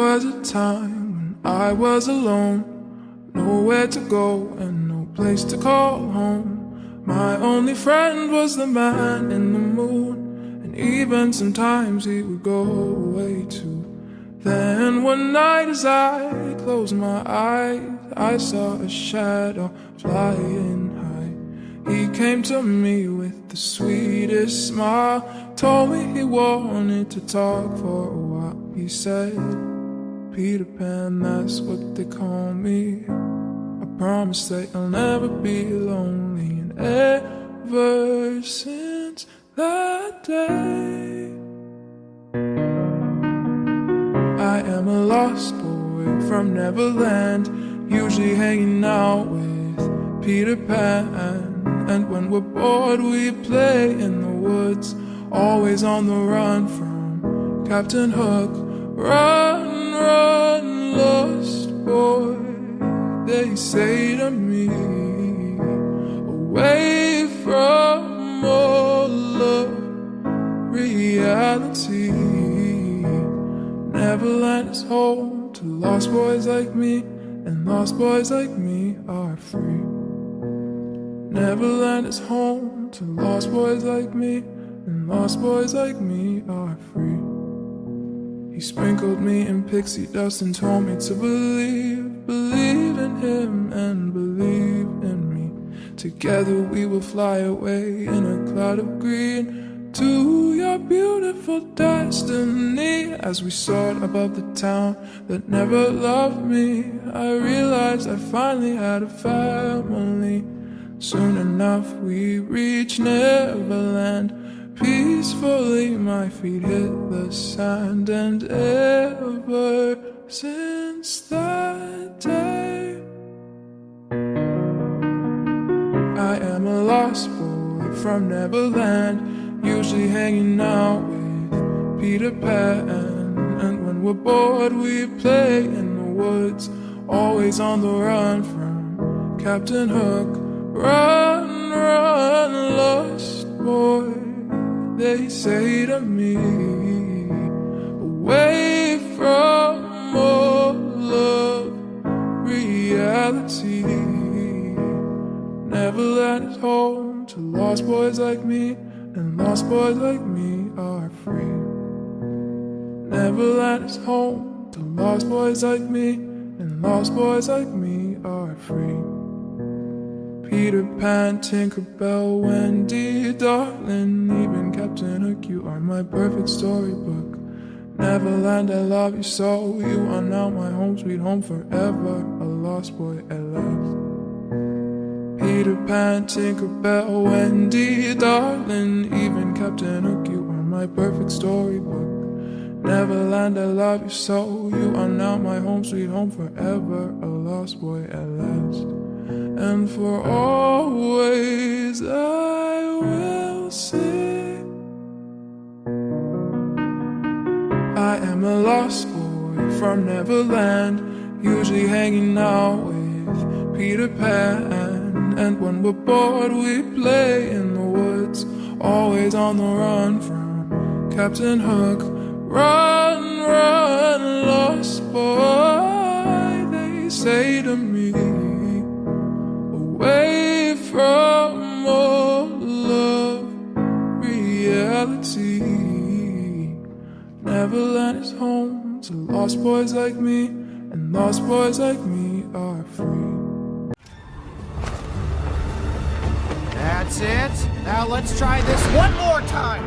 was a time when I was alone, nowhere to go and no place to call home. My only friend was the man in the moon, and even sometimes he would go away too. Then one night as I closed my eyes, I saw a shadow flying high. He came to me with the sweetest smile, told me he wanted to talk for a while. He said, Peter Pan, that's what they call me. I promise that you'll never be lonely. And ever since that day, I am a lost boy from Neverland, usually hanging out with Peter Pan. And when we're bored we play in the woods, always on the run from Captain Hook. Run, run, lost boy, they say to me, away from all of reality. Neverland is home to lost boys like me, and lost boys like me are free. Neverland is home to lost boys like me, and lost boys like me are free. He sprinkled me in pixie dust and told me to believe in him and believe in me. Together we will fly away in a cloud of green to your beautiful destiny. As we soared above the town that never loved me, I realized I finally had a family. Soon enough we reached Neverland. Peacefully my feet hit the sand, and ever since that day, I am a lost boy from Neverland, usually hanging out with Peter Pan. And when we're bored we play in the woods, always on the run from Captain Hook. Run, run, lost boy, they say to me, away from all of reality. Neverland is home to lost boys like me, and lost boys like me are free. Neverland is home to lost boys like me, and lost boys like me are free. Peter Pan, Tinkerbell, Wendy, darling, even Captain Hook, you are my perfect storybook. Neverland, I love you so, you are now my home, sweet home forever, a lost boy at last. Peter Pan, Tinkerbell, Wendy, darling, even Captain Hook, you are my perfect storybook. Neverland, I love you so, you are now my home, sweet home forever, a lost boy at last. And for always I will say, I am a lost boy from Neverland, usually hanging out with Peter Pan. And when we're bored we play in the woods, always on the run from Captain Hook. Run, run, lost boy, they say to me, away from all of reality. Neverland is home to lost boys like me, and lost boys like me are free. That's it. Now let's try this one more time.